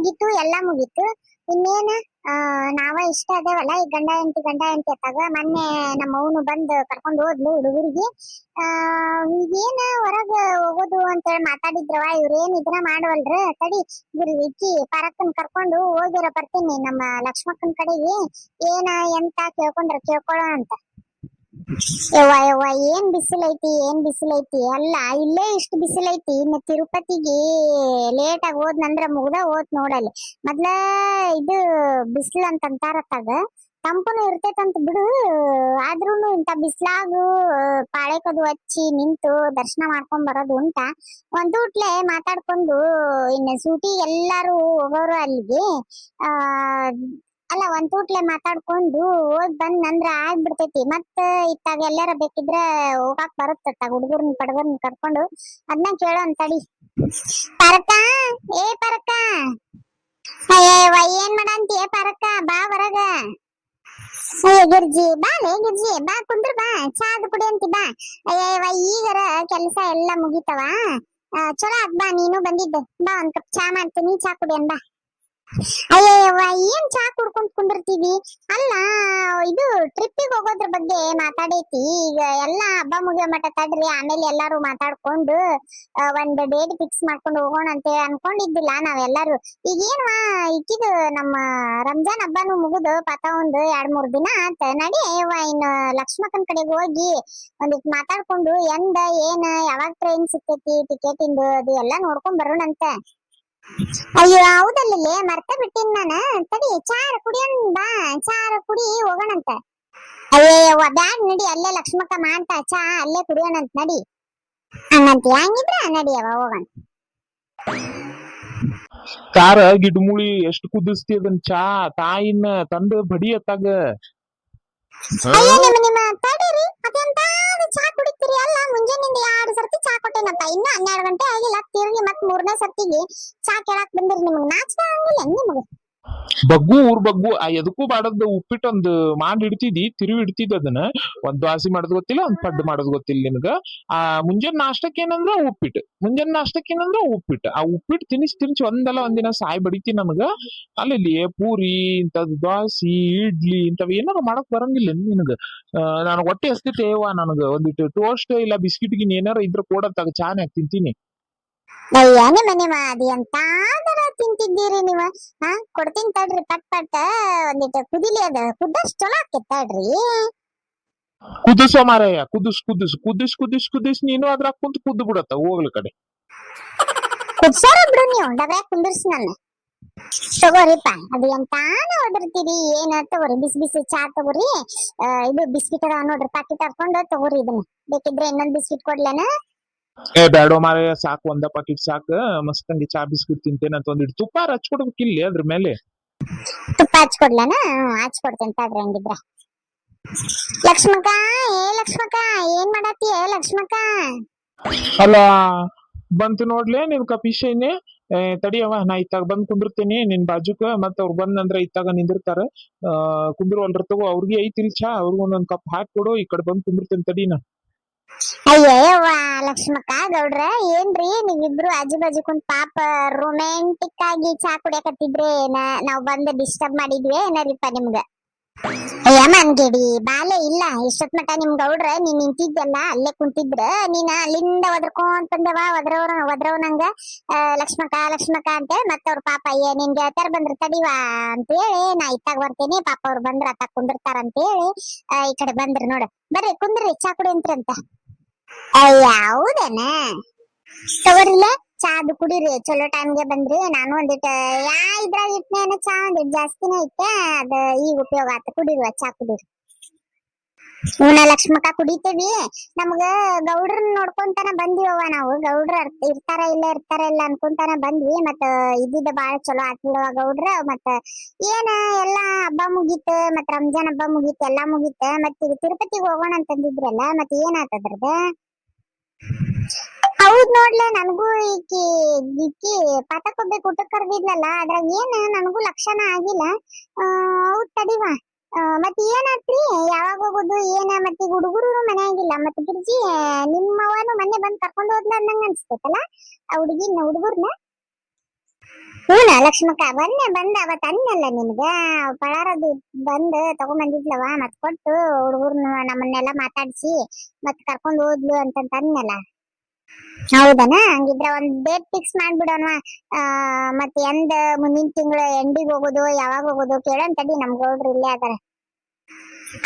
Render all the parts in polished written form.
ಮುಗೀತು ಎಲ್ಲಾ ಮುಗೀತು. ಇನ್ನೇನ ನಾವ ಇಷ್ಟ ಅದೇವಲ್ಲ ಈ ಗಂಡ ಹೆಂಡತಿ ಅತ್ತಾಗ ಮೊನ್ನೆ ನಮ್ಮ ಅವನು ಬಂದ್ ಕರ್ಕೊಂಡ್ ಹೋದ್ಲು ಹುಡುಗರಿಗೆ. ಈಗೇನ ಹೊರಗ ಹೋಗೋದು ಅಂತೇಳಿ ಮಾತಾಡಿದ್ರವ ಇವ್ರೇನ್ ಇದನ್ನ ಮಾಡವಲ್ರ. ತಡಿ ಇಕ್ಕಿ ಪರಕ್ಕನ್ ಕರ್ಕೊಂಡು ಹೋಗಿರ ಬರ್ತೀನಿ ನಮ್ಮ ಲಕ್ಷ್ಮಕ್ಕನ್ ಕಡೆಗೆ. ಏನ ಎಂತ ಕೇಳ್ಕೊಳ್ಳೋ ಅಂತ. ಯವ್ವ ಏನ್ ಬಿಸಿಲೈತಿ ಅಲ್ಲ ಇಲ್ಲೇ ಇಷ್ಟು ಬಿಸಿಲೈತಿ. ಇನ್ನು ತಿರುಪತಿಗೆ ಲೇಟ್ ಆಗಿ ಹೋದ್ನಂದ್ರ ಮುಗ್ದ ಹೋತ್ ನೋಡಲ್ಲಿ. ಮೊದ್ಲ ಇದು ಬಿಸಿಲು ಅಂತಂತಾರತ್ತಾಗ ತಂಪನು ಇರ್ತೈತಂತ ಬಿಡು. ಆದ್ರೂನು ಇಂತ ಬಿಸ್ಲಾಗು ಪಾಳೆಕದು ಹಚ್ಚಿ ನಿಂತು ದರ್ಶನ ಮಾಡ್ಕೊಂಡ್ ಬರೋದು ಉಂಟ. ಒಂದೂಟ್ಲೆ ಮಾತಾಡ್ಕೊಂಡು ಇನ್ನು ಸೂಟಿ ಎಲ್ಲಾರು ಹೋಗೋರು ಅಲ್ಲಿಗೆ. ಅಲ್ಲ ಒಂದೂಟ್ಲೆ ಮಾತಾಡ್ಕೊಂಡು ಹೋಗ್ ಬಂದ್ನಂದ್ರ ಆಗ್ಬಿಡ್ತೈತಿ. ಮತ್ತ ಇತ್ತಾಗ ಎಲ್ಲಾರ ಬೇಕಿದ್ರ ಹೋಗಾಕ್ ಬರುತ್ತ ಹುಡುಗರ್ನ ಪಡಗರ್ನ ಕರ್ಕೊಂಡು. ಅದನ್ನ ಕೇಳೋ ಅಂತಡಿ. ಪರಕ ಪರಕ ಏನ್ ಮಾಡಂತೀಯ ಪರಕ, ಬಾ ಹೊರಗ. ಗಿರ್ಜಿ ಬಾ ಕುಂದ್ರ ಬಾ, ಚಾದ ಕುಡಿ ಅಂತಿ ಬಾ. ಈಗರ ಕೆಲ್ಸ ಎಲ್ಲಾ ಮುಗಿತವ. ಚಲೋ ಆತ್ ಬಾ ನೀನು ಬಂದಿದ್ದ. ಬಾ ಒಂದ್ ಕಪ್ ಚಾ ಮಾಡ್ತೀನಿ, ಚಾ ಕುಡಿ ಅನ್ ಬಾ. ಏನ್ ಚಾ ಕುಡ್ಕೊಂಡ್ ಕುಂದಿರ್ತೀವಿ. ಅಲ್ಲ ಇದು ಟ್ರಿಪ್ಪಿಗೆ ಹೋಗೋದ್ರ ಬಗ್ಗೆ ಮಾತಾಡೈತಿ. ಈಗ ಎಲ್ಲಾ ಹಬ್ಬ ಮುಗಿಯೋ ಮಟ್ಟ ತಡ್ರಿ, ಆಮೇಲೆ ಎಲ್ಲಾರು ಮಾತಾಡ್ಕೊಂಡು ಒಂದ್ ಡೇಟ್ ಫಿಕ್ಸ್ ಮಾಡ್ಕೊಂಡು ಹೋಗೋಣ ಅಂತ ಅನ್ಕೊಂಡಿದ್ದಿಲ್ಲ ನಾವೆಲ್ಲಾರು. ಈಗ ಏನ್ವಾ ಇಕ್ಕಿದು ನಮ್ಮ ರಂಜಾನ್ ಹಬ್ಬನು ಮುಗಿದು ಪಾತ ಒಂದ್ 2-3 ದಿನ ಆತ. ನಡಿ ಇನ್ನು ಲಕ್ಷ್ಮಕ್ಕನ್ ಕಡೆಗೆ ಹೋಗಿ ಒಂದಿಟ್ ಮಾತಾಡ್ಕೊಂಡು ಎಂದ ಏನ ಯಾವಾಗ ಟ್ರೈನ್ ಸಿಗ್ತೈತಿ ಟಿಕೆಟ್ ಇಂದು ಅದು ಎಲ್ಲಾ ನೋಡ್ಕೊಂಡ್ ಬರೋಣಂತ. ಅಯ್ಯೋ ಹೌದಲ್ಲೇ ಮರ್ತ ಬಿಟ್ಟಿನ್ ನಾನ. ತಡಿ ಚಾರ ಕುಡಿಯೋಣ ಬಾ, ಚಾರ ಕುಡಿ ಹೋಗೋಣಂತ. ಅಯ್ಯವ್ವ ಬ್ಯಾಡ್ ನಡಿ, ಅಲ್ಲೇ ಲಕ್ಷ್ಮಕ್ಕ ಮಾಡ್ತಾ ಚಾ ಅಲ್ಲೇ ಕುಡಿಯೋಣಂತ ನಡಿ. ಹಂಗಂತ ಹಂಗಿದ್ರ ನಡಿಯವ ಹೋಗೋಣ. ಕಾರ ಗಿಡ್ಮುಳಿ ಎಷ್ಟು ಕುದಿಸ್ತಿ ಅದನ್ ಚಾ ತಾಯಿನ ತಂದು ಬಡಿಯತ್ತಾಗ. ಅಯ್ಯೋ ನಿಮ್ಮ ತಡೀರಿ, ಅದೆಂತಾದ ಚಾ ಕುಡಿತೀರಿ. ಅಲ್ಲ ಮುಂಜಾನಿಂದ 2 ಸರ್ತಿ ಚಾ ಕೊಟ್ಟೇನಪ್ಪ, ಇನ್ನು 12 ಗಂಟೆ ಆಗಿಲ್ಲ. ತಿರ್ಗಿ ಮತ್ 3ನೇ ಸರ್ತಿಗೆ ಚಾ ಕೇಳಾಕ್ ಬಂದಿರಿ. ನಿಮಗ್ ನಾಚಿಕೆ ಆಗಂಗಿಲ್ಲ ನಿಮಗ? ಬಗ್ಗು ಊರ್ ಬಗ್ಗು ಎದಕ್ಕೂ ಬಾಡದ್ ಉಪ್ಪಿಟ್ಟು ಒಂದು ಮಾಡಿ ಇಡ್ತಿದಿ, ತಿರುವಿ ಇಡ್ತಿದ್ ಅದನ್ನ. ಒಂದ್ ದ್ವಾಸಿ ಮಾಡೋದ್ ಗೊತ್ತಿಲ್ಲ, ಒಂದ್ ಪಡ್ಡು ಮಾಡೋದ್ ಗೊತ್ತಿಲ್ಲ ನಿನಗ. ಮುಂಜಾನೆ ನಾಷ್ಟಕ್ಕೆ ಏನಂದ್ರ ಉಪ್ಪಿಟ್ಟು, ಆ ಉಪ್ಪಿಟ್ಟು ತಿನ್ಸಿ ಒಂದಿನ ಸಾಯ್ ಬಡಿತಿ ನಮಗ. ಅಲ್ಲಿ ಪೂರಿ ಇಂಥದ್ ದ್ವಾಸಿ ಇಡ್ಲಿ ಇಂಥವ್ ಏನಾರ ಮಾಡಕ್ ಬರಂಗಿಲ್ಲ ನಿನಗ. ನನಗ್ ಹೊಟ್ಟೆ ಹಸ್ತಿತೇವ, ನನಗ ಒಂದಿಟ್ಟು ಟೋಸ್ಟ್ ಇಲ್ಲ ಬಿಸ್ಕಿಟ್ ಗಿನ್ ಏನಾರ ಇದ್ರ ಕೊಡತ್ತಾಗ ಚಾನ್ಯಾಗ ತಿಂತೀನಿ. ಅಯ್ಯ ನಿಮ್ಮ ಅದು ಎಂತಾದರ ತಿಂತಿದ್ದೀರಿ ನೀವು. ಕೊಡ್ತೀನಿ ತಡ್ರಿ, ಪಟ್ ಒಂದಿಟ್ಟು ಕುದಿಲಿ. ಅದ ಕುದ್ದಷ್ಟು ಚಲೋ ಆಕೇತ್ ತಡ್ರಿ. ಕುದಿಸೋ ಮಾರಾಯ, ಕುದಿಸ್ ನೀನು ಅದ್ರಾಗ ಕುಂತ ಕುದ್ದು ಬಿಡತ್ತ ಹೋಗ್ಲ ಕಡೆ. ಕುದ್ಸಾರ ಬಿಡು ನೀವು, ಡಬ್ಯಾಗ ಕುಂದಿರ್ಸಿ ನನ್ನ. ತಗೋರಿಪ್ಪ, ಅದು ಎಂತಾನ ಹೊಡಿರ್ತೀರಿ ಏನ. ತಗೋರಿ ಬಿಸಿ ಚಾ ತಗೋರಿ. ಇದು ಬಿಸ್ಕಿಟ್ ಅದಾವ ನೋಡ್ರಿ, ಪಾಕಿಟ್ ಹಾಕೊಂಡು ತಗೋರಿ. ಇದನ್ನ ಬೇಕಿದ್ರೆ ಇನ್ನೊಂದ್ ಬಿಸ್ಕಿಟ್ ಕೊಡ್ಲೇನ? ಬ್ಯಾಡೋ ಮಾರಾಯ, ಸಾಕು ಒಂದ ಪಾಕಿಟ್ ಸಾಕು. ಮಸ್ತಂಗಿ ಚಾ ಬಿಸ್ಕಿಟ್ ತಿಂತೇನೆ ಅಂತ ಒಂದಿಟ್ಟು ತುಪ್ಪ ಹಚ್ಕೊಡ್ಬೇಕಿಲ್ಲ ಅದ್ರ ಮೇಲೆ. ತುಪ್ಪ ಹಚ್ಕೊಡ್ಲೇನ? ಹಚ್ಕೊಡ್ತೇನೆ ತಡ್ರಿ ಹಂಗಿದ್ರ. ಲಕ್ಷ್ಮಕ್ಕ ಲಕ್ಷ್ಮಕ್ಕ ಏನ್ ಮಾಡತ್ತೀಯ ಲಕ್ಷ್ಮಕ್ಕ? ಅಲ್ಲ ಬಂತು ನೋಡ್ಲೆ ನಿನ್ ಕಪಿಶೇನೆ. ತಡಿಯವ, ನಾ ಇತ್ತಾಗ ಬಂದ್ ಕುಂದಿರ್ತೇನಿ ನಿನ್ ಬಾಜುಕ. ಮತ್ ಅವ್ರು ಬಂದಂದ್ರ ಇತ್ತಾಗ ನಿಂದಿರ್ತಾರ. ಕುಂದಿರ್ವಲ್ರ ತಗೋ, ಅವ್ರಿಗೆ ಐತಿಲ್ ಚಾ, ಅವ್ರಿಗೆ ಒಂದೊಂದ್ ಕಪ್ ಹಾಕಿ ಕೊಡು. ಈ ಕಡೆ ಬಂದ್ ಕುಂದಿರ್ತೇನೆ ತಡಿನ. ಅಯ್ಯವ್ವ ಲಕ್ಷ್ಮಕ್ಕ ಗೌಡ್ರ, ಏನ್ರಿ ನೀವಿಬ್ರು ಆಜು ಬಾಜು ಕುಂತ್ ಪಾಪ ರೊಮ್ಯಾಂಟಿಕ್ ಆಗಿ ಚಾ ಕುಡಿಯಕತ್ತಿದ್ರೆ ನಾವ್ ಬಂದ್ ಡಿಸ್ಟರ್ಬ್ ಮಾಡಿದ್ವಿ ಏನರಿಪ್ಪ ನಿಮ್ಗ? ಅಯ್ಯ ಮನ್ಗೇಡಿ ಬಾಲೆ ಇಲ್ಲ. ಇಷ್ಟೊತ್ ಮಟ ನಿಮ್ ಗೌಡ್ರ ನೀನ್ ನಿಂತಿದ್ದಲ್ಲ ಅಲ್ಲೇ ಕುಂತಿದ್ರ, ನೀನ್ ಅಲ್ಲಿಂದ ಒದ್ರಕೊಂತಂದವ ಒದ್ರವನಂಗ ಲಕ್ಷ್ಮಕ್ಕ ಅಂತ. ಮತ್ತ ಅವ್ರ ಪಾಪ ಅಯ್ಯ ನಿನ್ ಗೆಳತಾರ ಬಂದ್ರ ತಡಿವಾ ಅಂತೇಳಿ ನಾ ಇತ್ತಾಗ ಬರ್ತೇನಿ. ಪಾಪ ಅವ್ರು ಬಂದ್ರ ಅತ್ತ ಕುಂದಿರ್ತಾರ ಅಂತೇಳಿ ಈ ಕಡೆ ಬಂದ್ರಿ ನೋಡ. ಬರ್ರಿ ಕುಂದ್ರಿ, ಚಾ ಕುಡಿ ಅಂತ. ಅಯ್ಯ ಹೌದೇನ? ತಗೋರಿಲ್ಲ ಚಾದು ಕುಡೀರಿ, ಚಲೋ ಟೈಮ್ಗೆ ಬಂದ್ರಿ. ನಾನು ಒಂದಿಟ್ಟು ಇದ್ರಾಗ ಇಟ್ನೇನ ಚಾ ಒಂದಿಟ್ಟು ಜಾಸ್ತಿನೇ ಇಟ್ಟೆ, ಅದ ಈಗ ಉಪಯೋಗ ಆತ. ಕುಡೀರಿ ಚಾ ಕುಡೀರಿ. ಲಕ್ಷ್ಮಕ್ಕ ಕುಡಿತೇವಿ. ನಮ್ಗ ಗೌಡ್ರನ್ ನೋಡ್ಕೊಂತಾನ ಬಂದಿವವ ನಾವು. ಗೌಡ್ರ ಇರ್ತಾರ ಇಲ್ಲ ಅನ್ಕೊಂತಾನ ಬಂದ್ವಿ. ಮತ್ತ ಇದ್ದಿದ್ದ ಬಾಳ ಚಲೋ ಆಗ್ತಿದವ ಗೌಡ್ರ. ಮತ್ತ ಏನ ಎಲ್ಲಾ ಹಬ್ಬ ಮುಗೀತ, ಮತ್ತ ರಂಜಾನ್ ಹಬ್ಬ ಮುಗೀತ, ಎಲ್ಲಾ ಮುಗೀತ. ಮತ್ತ ಈಗ ತಿರುಪತಿಗೆ ಹೋಗೋಣ ಅಂತಂದಿದ್ರಲ್ಲ, ಮತ್ ಏನ್ ಆತದ್ರದ? ಹೌದ್ ನೋಡ್ಲೆ, ನನಗೂ ಈಕಿ ಪಾಠಕ್ಕೋಗ್ಬೇಕು ಊಟಕ್ ಕರ್ದಿದ್ಲಲ್ಲ, ಅದ್ರಾಗ ಏನ ನನಗೂ ಲಕ್ಷಣ ಆಗಿಲ್ಲ. ಹೌದ್ ತಡಿವಾ. ಮತ್ ಏನಾತ್ರಿ? ಯಾವಾಗ ಹೋಗೋದು ಏನ? ಮತ್ತೆ ಹುಡುಗರು ಮನೆಯಾಗಿಲ್ಲ. ಮತ್ತೆ ಗಿರ್ಜಿ ನಿಮ್ಮವನು ಮೊನ್ನೆ ಬಂದ್ ಕರ್ಕೊಂಡ್ ಹೋದ್ಲ ಅನ್ನಂಗ ಅನ್ಸ್ತೈತಲ್ಲ ಆ ಹುಡುಗರ್ನ. ಹೂನ ಲಕ್ಷ್ಮಕ್ಕ ಬಂದ ಅವತ್ ಅನ್ನಲ್ಲ ನಿನ್ಗ ಪಳಾರದು ಬಂದ್ ತಗೊಂಬಂದಿದ್ಲವ ಮತ್ ಕೊಟ್ಟು ಹುಡುಗರ್ನ ನಮ್ಮನ್ನೆಲ್ಲ ಮಾತಾಡ್ಸಿ ಮತ್ ಕರ್ಕೊಂಡ್ ಹೋದ್ಲು ಅಂತಂತ ಅನ್ನಲ್ಲ. ಹೌದನ ಹಂಗಿದ್ರ ಒಂದ್ ಡೇಟ್ ಫಿಕ್ಸ್ ಮಾಡ್ಬಿಡೋಣ. ಮತ್ ಎಂದ ಮುಂದಿನ ತಿಂಗಳ ಎಂಡಿಗ್ ಹೋಗೋದು ಯಾವಾಗ ಹೋಗೋದು ಕೇಳೋಣ ತಡಿ ನಮ್ ಗೌಡ್ರು ಇಲ್ಲೇ ಅದಾರ.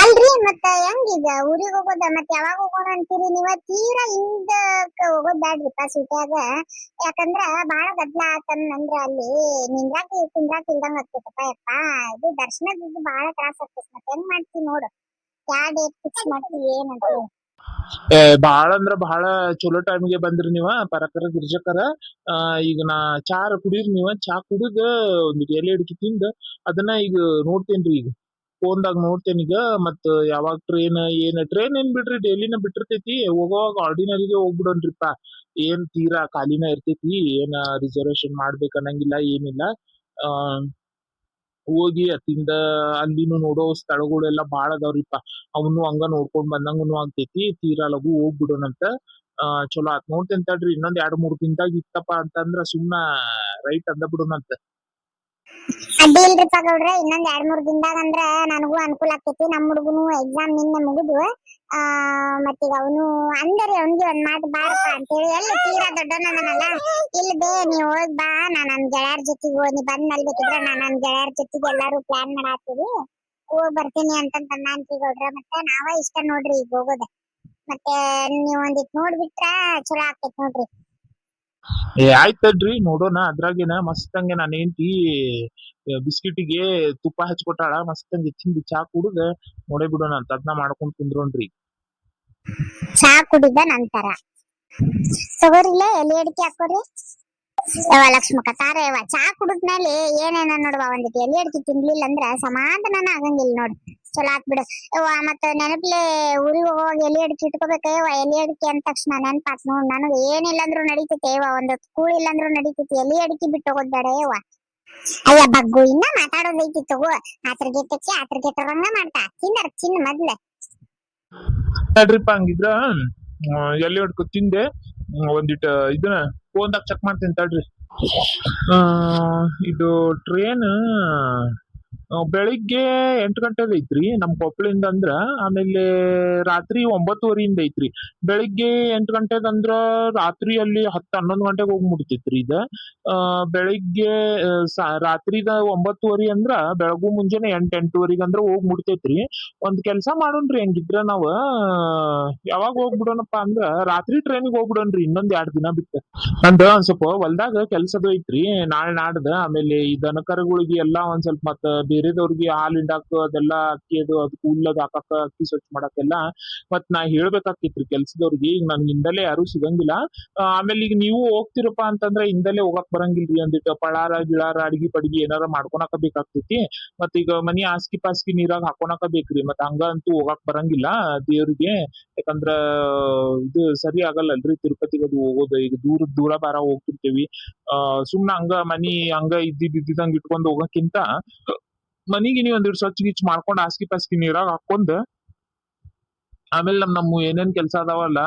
ಅಲ್ರಿ ಮತ್ತ ಹೆಂಗೀಗ ಊರಿಗ್ ಹೋಗೋದ ಮತ್ ಯಾವಾಗ ಹೋಗೋಣ ಅಂತೀರಿ ನೀವ? ತೀರಾ ಹಿಂದಕ್ಕ ಹೋಗೋದ್ ಬ್ಯಾಡ್ರಿಪ್ಪ ಸೂಟ್ಯಾಗ. ಯಾಕಂದ್ರ ಬಾಳ ಗದ್ಲ ಆತಂದ್ರ ಅಲ್ಲಿ ನಿಂದ್ರಾಕಿ ಕುಂದ್ರಾಕಿ ಇಲ್ದಂಗ ಆಗ್ತೈತಪ್ಪ ಯಪ್ಪ. ಇದು ದರ್ಶನದ್ದು ಬಾಳ ತ್ರಾಸ ಆಗ್ತೈತಿ. ಮತ್ ಹೆಂಗ್ ಮಾಡ್ತಿ ನೋಡು, ಯಾವ ಡೇಟ್ ಫಿಕ್ಸ್ ಮಾಡ್ತಿ ಏನಂತ. ಬಾಳ ಅಂದ್ರ ಬಾಳ ಚಲೋ ಟೈಮ್ಗೆ ಬಂದ್ರಿ ನೀವ ಪರಕರ ಗಿರ್ಜಕರ. ಈಗ ನಾ ಚಾರ ಕುಡೀರಿ ನೀವ, ಚಾ ಕುಡಿದ ಒಂದ್ ಎಲೆ ಅಡಿಕೆ ತಿಂದ ಅದನ್ನ ಈಗ ನೋಡ್ತೇನ್ರಿ. ಈಗ ಫೋನ್ದಾಗ ನೋಡ್ತೇನೆ ಈಗ. ಮತ್ ಯಾವಾಗ ಟ್ರೈನ್ ಏನ್ ಬಿಡ್ರಿ, ಡೈಲಿನ ಬಿಟ್ಟಿರ್ತೈತಿ. ಹೋಗೋವಾಗ ಆರ್ಡಿನರಿಗೆ ಹೋಗ್ಬಿಡೋನ್ರಿಪ್ಪ. ಏನ್ ತೀರಾ ಖಾಲಿನ ಇರ್ತೈತಿ, ಏನ್ ರಿಸರ್ವೇಶನ್ ಮಾಡ್ಬೇಕ ಅನ್ನಂಗಿಲ್ಲ ಏನಿಲ್ಲ. ಆ ಹೋಗಿ ಅತ್ತಿಂದ ಅಲ್ಲಿನೂ ನೋಡೋ ಸ್ಥಳಗಳೆಲ್ಲ ಬಾಳ ಅದಾವ್ರಿಪ್ಪ. ಅವನು ಹಂಗ ನೋಡ್ಕೊಂಡ್ ಬಂದಂಗನು ಆಗ್ತೈತಿ. ತೀರಾ ಲಘು ಹೋಗ್ಬಿಡೋಣಂತ. ಚಲೋ ಆತ್ ನೋಡ್ತೇನ್ ತಡ್ರಿ. ಇನ್ನೊಂದ್ 2-3 ದಿನದಾಗ ಇತ್ತಪ್ಪ ಅಂತಂದ್ರ ಸುಮ್ನ ರೈಟ್ ಅಂದ ಬಿಡೋಣಂತ. ಅಡ್ಡಿ ಇಲ್ರಿಪ್ಪ ಗೌಡ್ರೆ, ಇನ್ನೊಂದ್ 2-3 ದಿನದಾಗ ಅಂದ್ರ ನನಗೂ ಅನುಕೂಲ ಆಗ್ತೈತಿ. ನಮ್ ಹುಡುಗನು ಎಕ್ಸಾಮ್ ನಿನ್ನೆ ಮುಗಿದ್ವು. ಮತ್ತೀಗ ಅವನು ಅಂದರಿ ಅವನ್ಗೆ ಒಂದ್ ಮಾತು ಬಾರಪ್ಪ ಅಂತೇಳಿ. ಎಲ್ಲ ತೀರಾ ದೊಡ್ಡವನಲ್ಲ, ಇಲ್ಲ ಬೇ ನೀ ಹೋಗ್ ಬಾ, ನಾ ನನ್ ಗೆಳೆಯರ್ ಜೊತೆಗೆ ನೀ ಬಂದ್ ಬೇಕಿದ್ರ ನಾ ನನ್ ಗೆಳೆಯರ್ ಜೊತೆಗೆ ಎಲ್ಲಾರು ಪ್ಲಾನ್ ಮಾಡಾತೀವಿ, ಹೋಗ್ ಬರ್ತೀನಿ ಅಂತಂದ ಅಂತೀವಿ ಗೌಡ್ರ. ಮತ್ತೆ ನಾವ ಇಷ್ಟ ನೋಡ್ರಿ ಈಗ ಹೋಗೋದ. ಮತ್ತೆ ನೀವ್ ಒಂದಿಟ್ ನೋಡ್ಬಿಟ್ರ ಚಲೋ ಆಗ್ತೈತಿ ನೋಡ್ರಿ. ಆಯ್ತ್ ತಡ್ರಿ ನೋಡೋಣ. ಅದ್ರಾಗೇನ ಮಸ್ತ್ ಹಂಗೆ ನಾನು ಹೆಂಡ್ತಿ ಬಿಸ್ಕಿಟಿಗೆ ತುಪ್ಪ ಹಚ್ಕೊಟ್ಟಾಳ. ಮಸ್ತ್ ಹಂಗೆ ತಿಂದು ಚಾ ಕುಡುದ ನೋಡೇ ಬಿಡೋಣ ಅಂತ ಅದನ್ನ ಮಾಡ್ಕೊಂಡ್ ಕುಂದ್ರೋನ್ರಿ. ಚಾ ಕುಡಿದ ನಂತರ ತಗೋರಿಲೆ ಎಲೆ ಅಡಿಕೆ ಹಾಕೋರಿ. ಲಕ್ಷ್ಮಕ್ಕ ತಾರ ಚಾ ಕುಡಿದ್ಮೇಲೆ ಏನೇನ ನೋಡುವ, ಒಂದಿಟ್ಟು ಎಲೆ ಅಡಿಕೆ ತಿನ್ಲಿಲ್ಲ ಅಂದ್ರ ಸಮಾಧಾನ ಆಗಂಗಿಲ್ಲ ನೋಡು. ಚಲೋ ಆತ್ ಬಿಡು. ಮತ್ತ ನೆನಪ್ಲೆ ಊರಿಗೆ ಹೋಗುವಾಗ ಎಲೆ ಅಡಿಕೆ ಇಟ್ಕೋಬೇಕವ. ಎಲೆ ಅಡಿಕೆ ಅಂದ ತಕ್ಷಣ ನೆನಪಾತ್ ನೋಡ್ ನನಗೆ. ಏನಿಲ್ಲ ಅಂದ್ರು ನಡೀತೈತಿ ಒಂದ್ ಕೂಳ್ ಇಲ್ಲ ಅಂದ್ರು ನಡೀತೈತಿ, ಎಲೆ ಅಡಿಕೆ ಬಿಟ್ಟು ಹೋಗೋದ್ ಬೇಡ ಯವ್ವ. ಅಯ್ಯ ಬಗ್ಗು ಇನ್ನ ಮಾತಾಡೋದೈತಿ ತಗೋ. ಆತ್ರಗೆಟ್ಟರಂಗ ಮಾಡ್ತಾ ಚಿನ್ನ ಮೊದ್ಲ ತಡ್ರಿಪ್ಪ ಹಂಗಿದ್ರ ಎಲ್ಲಿ ಹೊಡ್ಕೊ ತಿಂದೆ. ಒಂದಿಟ ಇದನ್ನ ಫೋನ್ದಾಗ ಚೆಕ್ ಮಾಡ್ತೇನೆ ತಡ್ರಿ. ಇದು ಟ್ರೇನ್ ಬೆಳಿಗ್ಗೆ 8 ಗಂಟೆಗೆ ಐತ್ರಿ ನಮ್ ಕೊಪ್ಪಳಿಂದ ಅಂದ್ರ. ಆಮೇಲೆ ರಾತ್ರಿ 9:30 ಐತ್ರಿ. ಬೆಳಿಗ್ಗೆ 8 ಗಂಟೆಗೆ ಅಂದ್ರ ರಾತ್ರಿ ಅಲ್ಲಿ 10-11 ಗಂಟೆಗೆ ಹೋಗಿ ಮುಟ್ತೈತ್ರಿ ಇದ. ಬೆಳಿಗ್ಗೆ ರಾತ್ರಿದ 9:30 ಅಂದ್ರ ಬೆಳಗು ಮುಂಜಾನೆ 8-8:30 ಅಂದ್ರ ಹೋಗಿ ಮುಟ್ತೈತ್ರಿ. ಒಂದ್ ಕೆಲ್ಸ ಮಾಡೋಣ್ರಿ ಹಂಗಿದ್ರ ನಾವ್ ಯಾವಾಗ ಹೋಗ್ಬಿಡೋಣಪ್ಪ ಅಂದ್ರ ರಾತ್ರಿ ಟ್ರೈನಿಗೆ ಹೋಗ್ಬಿಡೋಣ್ರಿ ಇನ್ನೊಂದ್ 2 ದಿನ ಬಿಟ್ಟು. ನಂದ ಒಂದ್ ಸ್ವಲ್ಪ ಹೊಲ್ದಾಗ ಕೆಲ್ಸದು ಐತ್ರಿ ನಾಳೆ ನಾಡ್ದ. ಆಮೇಲೆ ಈ ದನಕರುಗಳಿಗೆ ಎಲ್ಲಾ ಒಂದ್ ಸ್ವಲ್ಪ ಮತ್ತ ಬೇರೆದವ್ರಿಗೆ ಹಾಲು ಹಿಂಡಾಕ ಅದೆಲ್ಲ ಅಕ್ಕಿ ಅದು ಹುಲ್ಲದ್ ಹಾಕಾಕ ಅಕ್ಕಿ ಸ್ವಚ್ಛ ಮಾಡಾಕೆಲ್ಲ ಮತ್ ನಾ ಹೇಳ್ಬೇಕಾಕಿತ್ರಿ ಕೆಲ್ಸದವ್ರಿಗೆ. ಈಗ ನನ್ಗೆ ಹಿಂದಲೇ ಯಾರು ಸಿಗಂಗಿಲ್ಲ. ಆಮೇಲೆ ಈಗ ನೀವು ಹೋಗ್ತಿರಪ್ಪ ಅಂತಂದ್ರ ಹಿಂದಲೇ ಹೋಗಕ್ ಬರಂಗಿಲ್ರಿ. ಒಂದಿಟ್ಟು ಪಳಾರ ಗಿಳಾರ ಅಡಿಗೆ ಪಡಿಗೆ ಏನಾರ ಮಾಡ್ಕೊಳಕ ಬೇಕಾಗ್ತೈತಿ. ಮತ್ ಈಗ ಮನಿ ಆಸ್ಕಿ ಪಾಸ್ಕಿ ನೀರಾಗ ಹಾಕೊಳಕ ಬೇಕ್ರಿ. ಮತ್ ಹಂಗ ಅಂತೂ ಹೋಗಾಕ್ ಬರಂಗಿಲ್ಲ ದೇವ್ರಿಗೆ. ಯಾಕಂದ್ರ ಇದು ಸರಿ ಆಗಲ್ಲಲ್ರಿ ತಿರುಪತಿಗೆ ಅದು ಹೋಗೋದು. ಈಗ ದೂರ ಬಾರ ಹೋಗ್ತಿರ್ತೀವಿ. ಸುಮ್ನ ಹಂಗ ಮನಿ ಹಂಗ ಇದ್ದಿದ್ದಂಗ ಇಟ್ಕೊಂಡ್ ಹೋಗಕ್ಕಿಂತ ಮನಿಗಿನಿ ಒಂದಿಟ್ಟು ಸ್ವಚ್ಛ ಗಿಚ್ ಮಾಡ್ಕೊಂಡ್ ಆಸ್ಕಿ ಪಾಸ್ಕಿ ನೀರಾಗ ಹಾಕೊಂಡ್ ಆಮೇಲೆ ನಮ್ಮ ಏನೇನ್ ಕೆಲ್ಸ ಅದಾವಲ್ಲ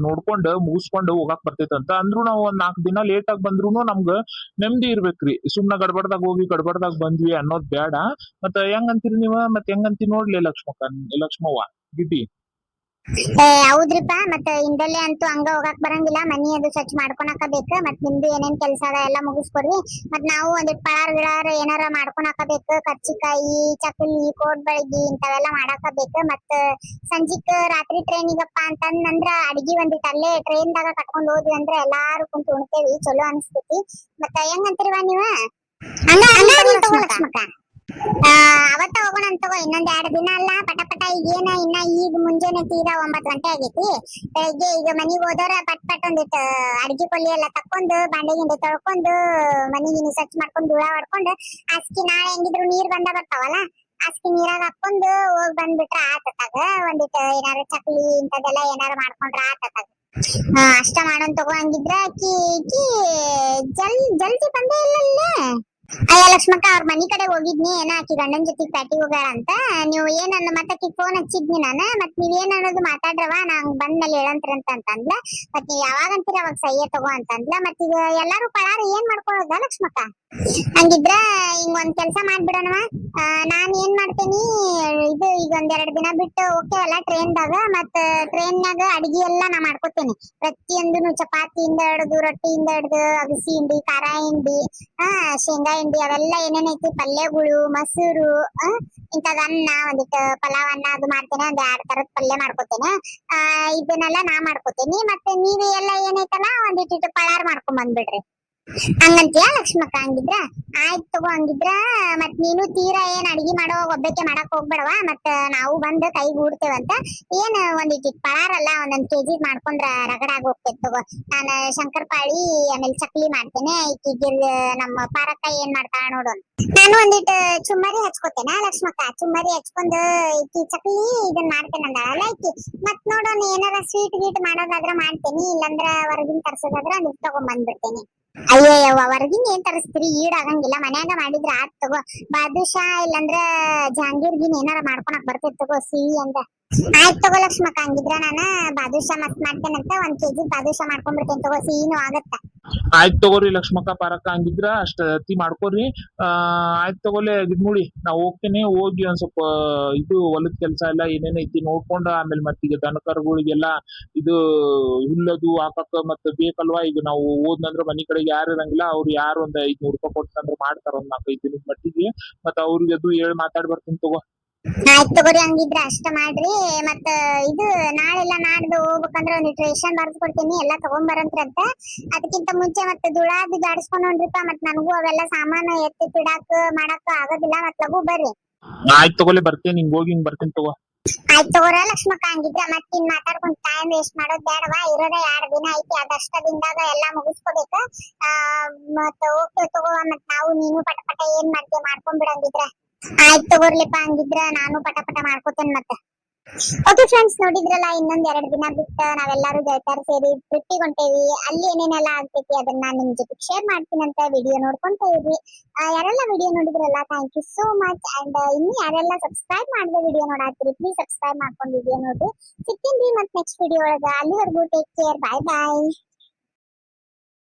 ನೋಡ್ಕೊಂಡ್ ಮುಗಿಸ್ಕೊಂಡು ಹೋಗಾಕ್ ಬರ್ತೈತಂತ. ಅಂದ್ರು ನಾವು ಒಂದ್ 4 ದಿನ ಲೇಟ್ ಆಗಿ ಬಂದ್ರು ನಮ್ಗ ನೆಮ್ಮದಿ ಇರ್ಬೇಕ್ರಿ. ಸುಮ್ನ ಗಡ್ಬಡ್ದಾಗ ಹೋಗಿ ಗಡ್ಬಡ್ದಾಗ ಬಂದ್ವಿ ಅನ್ನೋದ್ ಬೇಡ. ಮತ್ತ ಹೆಂಗಂತೀರಿ ನೀವ? ಮತ್ ಹೆಂಗಂತಿ ನೋಡ್ಲಿ ಲಕ್ಷ್ಮವ್ವ ಗಿಡ್ಡಿ. ಹೌದ್ರಿಪಾ, ಮತ್ತ ಹಿಂದಲ್ಲೇ ಅಂತೂ ಹಂಗ ಹೋಗಾಕ್ ಬರಂಗಿಲ್ಲ. ಮನಿ ಅದು ಸ್ವಚ್ಛ ಮಾಡ್ಕೊಳಕ ಬೇಕ. ಮತ್ ನಿಮ್ದು ಏನೇನ್ ಕೆಲ್ಸ ಅದ ಎಲ್ಲಾ ಮುಗಿಸ್ಕೊಡ್ರಿ. ಮತ್ ನಾವು ಒಂದಿಟ್ ಪಳಾರ್ ಗಿಳಾರ ಏನಾರ ಮಾಡ್ಕೊಳಕ ಬೇಕ. ಕರ್ಚಿಕಾಯಿ, ಚಕಲಿ, ಕೋಡ್ಬಳಗಿ ಇಂಥವೆಲ್ಲಾ ಮಾಡಾಕ ಬೇಕ. ಮತ್ ಸಂಜಿಕ್ ರಾತ್ರಿ ಟ್ರೈನಿಗಪ್ಪ ಅಂತಂದ್ರ ಅಡ್ಗಿ ಒಂದಿಟ್ ಅಲ್ಲೇ ಟ್ರೈನ್ದಾಗ ಕಟ್ಕೊಂಡ್ ಹೋದ್ವಿ ಅಂದ್ರ ಎಲ್ಲಾರು ಕುಂತ ಉಣ್ತೇವಿ, ಚಲೋ ಅನಿಸ್ತೈತಿ. ಮತ್ತ ಹೆಂಗಂತೀರಿವಾ ನೀವ? ಲಕ್ಷ್ಮಕ್ಕ ಅವತ್ತ ಹೋಗೋಣ ಅಂತಗೋ. ಇನ್ನೊಂದ್ 2 ದಿನ ಅಲ್ಲ ಪಟ ಈಗ ಮುಂಜಾನೆ ತೀರಾ 9 ಗಂಟೆ ಆಗೈತಿ. ಬೆಳಿಗ್ಗೆ ಈಗ ಮನಿಗ್ ಹೋದವ್ರ ಪಟ್ ಒಂದಿಟ್ಟು ಅಡ್ಗಿ ಕೊಲ್ಲಿ ಎಲ್ಲ ತಕ್ಕೊಂಡು ಬಾಂಡೆ ಗಿಂಡೆ ತೊಳ್ಕೊಂಡು ಮನಿಗಿನಿ ಸ್ವಚ್ಛ ಮಾಡ್ಕೊಂಡು ಧೂಳ ಹೊಡ್ಕೊಂಡು ಅಸ್ಕಿ ನಾಳೆ ಹೆಂಗಿದ್ರು ನೀರ್ ಬರ್ತಾವಲ್ಲ ಅಸ್ಕಿ ನೀರಾಗ ಹಾಕೊಂಡು ಹೋಗ್ ಬಂದ್ಬಿಟ್ರ ಆತತಾಗ. ಒಂದಿಟ್ಟು ಏನಾರು ಚಕ್ಲಿ ಇಂಥದೆಲ್ಲ ಏನಾರು ಮಾಡ್ಕೊಂಡ್ರ ಆತತಾಗ. ಅಷ್ಟ ಮಾಡೋನ್ ತಗೋ. ಹಂಗಿದ್ರ ಜಲ್ದಿ ಬಂದೇ ಇಲ್ಲ. ಅಯ್ಯ ಲಕ್ಷ್ಮಕ್ಕ ಅವ್ರ ಮನಿ ಕಡೆ ಹೋಗಿದ್ನಿ ಏನ ಆಕಿ ಗಂಡನ ಜೊತೆ ಪ್ಯಾಟಿಗೆ ಹೋಗ್ಯಾಳ ಅಂತ ನೀವು ಏನನ್ನ ಮತ್ತೆ ಫೋನ್ ಹಚ್ಚಿದ್ನಿ ನಾನು ಮತ್ ನೀವ್ ಏನ್ ಅನ್ನೋದು ಮಾತಾಡ್ರವ ನಂಗ್ ಬಂದ್ಮೇಲೆ ಹೇಳಂತ್ರಿ ಅಂತ ಅಂದ್ಲ ಮತ್ ನೀವ್ ಯಾವಾಗ ಅಂತೀರ ಅವಾಗ ಸಹ್ಯ ತಗೋ ಅಂತ ಅಂದ್ಲ ಮತ್ ಈಗ ಎಲ್ಲಾರು ಪಳಾರ ಏನ್ ಮಾಡ್ಕೊಳ್ಳೋದ ಲಕ್ಷ್ಮಕ್ಕ ಹಂಗಿದ್ರ ಹಿಂಗ್ ಒಂದ್ ಕೆಲ್ಸ ಮಾಡ್ಬಿಡೋಣವ ನಾನ್ ಏನ್ ಮಾಡ್ತೇನಿ ಇದು ಈಗ ಒಂದೆರಡು ದಿನ ಬಿಟ್ಟು ಹೋಗ್ತೇವಲ್ಲ ಟ್ರೈನ್ದಾಗ ಮತ್ ಟ್ರೈನ್ಯಾಗ ಅಡಿಗೆ ಎಲ್ಲಾ ನಾ ಮಾಡ್ಕೊತೇನೆ ಪ್ರತಿಯೊಂದನು ಚಪಾತಿಯಿಂದ ಹಿಡ್ದು ರೊಟ್ಟಿಯಿಂದ ಹಿಡ್ದು ಅಗಸಿ ಹಿಂಡಿ ಖಾರ ಹಿಂಡಿ ಶೇಂಗಾ ಹಿಂಡಿ ಅವೆಲ್ಲ ಏನೇನೈತಿ ಪಲ್ಯಗಳು ಮೊಸರು ಇಂಥದ್ ಅನ್ನ ಒಂದಿಟ್ಟು ಪಲಾವ್ ಅನ್ನ ಅದು ಮಾಡ್ತೇನೆ ಒಂದ್ 2 ತರದ್ ಪಲ್ಯ ಮಾಡ್ಕೊತೇನೆ ಇದನ್ನೆಲ್ಲ ನಾ ಮಾಡ್ಕೊತೇನಿ ಮತ್ತೆ ನೀವೇ ಎಲ್ಲ ಏನೈತಲ್ಲ ಒಂದಿಟ್ಟು ಪಳಾರ್ ಮಾಡ್ಕೊಂಡ್ ಬಂದ್ಬಿಡ್ರಿ ಹಂಗಂತೀಯ ಲಕ್ಷ್ಮಕ್ಕ ಹಂಗಿದ್ರ ಆಯ್ತು ತಗೋ ಹಂಗಿದ್ರ ಮತ್ ನೀನು ತೀರಾ ಏನ್ ಅಡಿಗೆ ಮಾಡೋ ಒಬ್ಬಕ್ಕೆ ಮಾಡಕ್ ಹೋಗ್ಬೇಡವಾ ಮತ್ತ ನಾವು ಬಂದ್ ಕೈ ಗೂಡ್ತೇವಂತ ಏನ್ ಒಂದಿಟ್ಟು ಪಳಾರಲ್ಲ ಒಂದೊಂದ್ ಕೆಜಿ ಮಾಡ್ಕೊಂಡ್ರ ರಗಡ ಆಗಿ ಹೋಗ್ತೇತ್ ತಗೋ ನಾನು ಶಂಕರಪಾಳಿ ಆಮೇಲೆ ಚಕ್ಲಿ ಮಾಡ್ತೇನೆ ಈಕಿಗೆ ನಮ್ಮ ಪಾರಕ್ಕ ಏನ್ ಮಾಡ್ತಾಳ ನೋಡು ನಾನು ಒಂದಿಟ್ಟು ಚುಮ್ಮರಿ ಹಚ್ಕೋತೇನ ಲಕ್ಷ್ಮಕ್ಕ ಚುಮ್ಮರಿ ಹಚ್ಕೊಂಡು ಈಕಿ ಚಕ್ಲಿ ಇದನ್ ಮಾಡ್ತೇನೆ ಅಂದಾಳಲ್ಲ ಈಕಿ ಮತ್ ನೋಡೋಣ ಏನಾರ ಸ್ವೀಟ್ ಗೀಟ್ ಮಾಡೋದಾದ್ರ ಮಾಡ್ತೇನಿ ಇಲ್ಲಂದ್ರ ಹೊರಗಿನ ತರ್ಸೋದಾದ್ರ ಒಂದಿಟ್ಟು ತಗೊಂಡ್ ಬಂದ್ಬಿಡ್ತೇನೆ ಅಯ್ಯಯ್ಯವ್ವ ಹೊರಗಿಂದ ಏನ್ ತರಿಸ್ತೀರಿ ಈಡ್ ಆಗಂಗಿಲ್ಲ ಮನ್ಯಾಗ ಮಾಡಿದ್ರ ಆತ್ ತಗೋ ಬಾದುಷಾ ಇಲ್ಲಂದ್ರ ಜಹಾಂಗೀರ್ಗಿನ್ ಏನಾರ ಮಾಡ್ಕೊಳಕ್ ಬರ್ತೈತ್ ತಗೋ ಸಿಹಿ ಅಂತ ಆಯ್ತ್ ತಗೋ ಲಕ್ಷ್ಮಕ್ಕ ಹಂಗಿದ್ರ ನಾನ ಬಾದುಷಾ ಮಸ್ತ್ ಮಾಡ್ತೇನಂತ 1 ಕೆಜಿ ಬಾದುಷಾ ಮಾಡ್ಕೊಂಡ್ಬಿಡ್ತೇನೆ ತಗೋ ಸಿಹಿನೂ ಆಗತ್ತ ಆಯ್ತ್ ತಗೋರಿ ಲಕ್ಷ್ಮಕ್ಕ ಪಾರಕ್ಕ ಹಂಗಿದ್ರ ಅಷ್ಟ್ ಮಾಡ್ಕೋರಿ ಆಯ್ತ್ ತಗೋಲೆ ಇದ್ ನೋಡಿ ನಾ ಹೋಗ್ತೇನೆ ಹೋಗಿ ಒಂದ್ ಸ್ವಲ್ಪ ಇದು ಹೊಲದ ಕೆಲ್ಸ ಎಲ್ಲ ಏನೇನೈತಿ ನೋಡ್ಕೊಂಡ ಆಮೇಲೆ ಮತ್ತೀಗ ದನಕರುಗಳಿಗೆಲ್ಲ ಇದು ಹುಲ್ಲದು ಹಾಕಕ್ಕ ಮತ್ತ ಬೇಕಲ್ವಾ ಈಗ ನಾವು ಹೋದ್ನಂದ್ರ ಮನಿ ಕಡೆಗೆ ಯಾರು ಇರಂಗಿಲ್ಲ ಅವ್ರು ಯಾರು ಒಂದ್ 500 ರೂಪಾಯಿ ಕೊಟ್ಟಂದ್ರ ಮಾಡ್ತಾರ ಒಂದ್ 4-5 ದಿನದ ಮಟ್ಟಿಗೆ ಮತ್ತ ಅವ್ರಿಗೆ ಅದು ಹೇಳಿ ಮಾತಾಡ್ ಬರ್ತೀನಿ ತಗೋ ಆಯ್ತ್ ತಗೋರಿ ಹಂಗಿದ್ರ ಅಷ್ಟ ಮಾಡ್ರಿ ಮತ್ತ ಇದು ನಾಳೆಲ್ಲ ನಾಡ್ದು ಹೋಗ್ಬೇಕಂದ್ರ ಒಂದಿಟ್ಟು ರೇಷನ್ ಬರ್ದ್ ಕೊಡ್ತೀನಿ ಎಲ್ಲಾ ತಗೊಂಬರಂತ್ರಿ ಅಂತ ಅದಕ್ಕಿಂತ ಮುಂಚೆ ಮತ್ತೆ ದುಳಾದಿ ಜಾಡಿಸ್ಕೊಂಡ್ ನೋಡ್ರಿಪ್ಪ ಮತ್ ನನಗೂ ಅವೆಲ್ಲ ಸಾಮಾನು ಎತ್ತಿಡಾಕ ಮಾಡಾಕ ಆಗೋದಿಲ್ಲ ಮತ್ ಲಘು ಬರ್ರಿ ಆಯ್ತ್ ತಗೋಲೆ ಬರ್ತೇನೆ ಹಿಂಗ್ ಹೋಗಿ ಹಿಂಗ್ ಬರ್ತೀನಿ ತಗೋ ಆಯ್ತ್ ತಗೋರ ಲಕ್ಷ್ಮಕ್ಕ ಹಂಗಿದ್ರ ಮತ್ತಿನ್ ಮಾತಾಡ್ಕೊಂಡ್ ಟೈಮ್ ವೇಸ್ಟ್ ಮಾಡೋದ್ ಬೇಡವಾ ಇರೋದೇ 2 ದಿನ ಐತಿ ಅದಷ್ಟ ದಿನದಾಗ ಎಲ್ಲಾ ಮುಗಿಸ್ಕೋಬೇಕ ಮತ್ತ ಹೋಗ್ತೇವ್ ತಗೋ ಮತ್ ನಾವು ನೀನು ಪಟ ಪಟ ಏನ್ ಮಾಡ್ತೇವ್ ಮಾಡ್ಕೊಂಡ್ ಬಿಡಂಗಿದ್ರ ಆಯ್ತ್ ತಗೋರ್ಲಿಪ್ಪ ಹಂಗಿದ್ರ ನಾನು ಪಟ ಪಟ ಮಾಡ್ಕೋತೇನೆ ಮತ್ತೆ ಓಕೆ ಫ್ರೆಂಡ್ಸ್ ನೋಡಿದ್ರಲ್ಲ ಇನ್ನೊಂದ್ 2 ದಿನ ಬಿಟ್ಟು ನಾವೆಲ್ಲರೂ ಗೆಳತಿಯರು ಸೇರಿ ಟ್ರಿಪ್ಪಿಗೆ ಹೊಂಟೇವಿ ಅಲ್ಲಿ ಏನೇನೆಲ್ಲ ಆಗ್ತೈತಿ ಅದನ್ನ ನಾನ್ ನಿಮ್ ಜೊತೆ ಶೇರ್ ಮಾಡ್ತೀನಂತ ವಿಡಿಯೋ ನೋಡ್ಕೊಂತ ಇದ್ರಿ ಯಾರೆಲ್ಲ ವಿಡಿಯೋ ನೋಡಿದ್ರಲ್ಲ thank you so much and ಇನ್ನು ಯಾರೆಲ್ಲ ಸಬ್ಸ್ಕ್ರೈಬ್ ಮಾಡದೆ ವಿಡಿಯೋ ನೋಡಾತ್ತೀರಿ ಪ್ಲೀಸ್ ಸಬ್ಸ್ಕ್ರೈಬ್ ಮಾಡ್ಕೊಂಡು ವಿಡಿಯೋ ನೋಡ್ರಿ ಸಿಗ್ತೀನಿ ಮತ್ತೆ ನೆಕ್ಸ್ಟ್ ವಿಡಿಯೋ ಒಳಗ ಅಲ್ಲಿವರೆಗೂ ಟೇಕ್ ಕೇರ್ ಬಾಯ್ ಬಾಯ್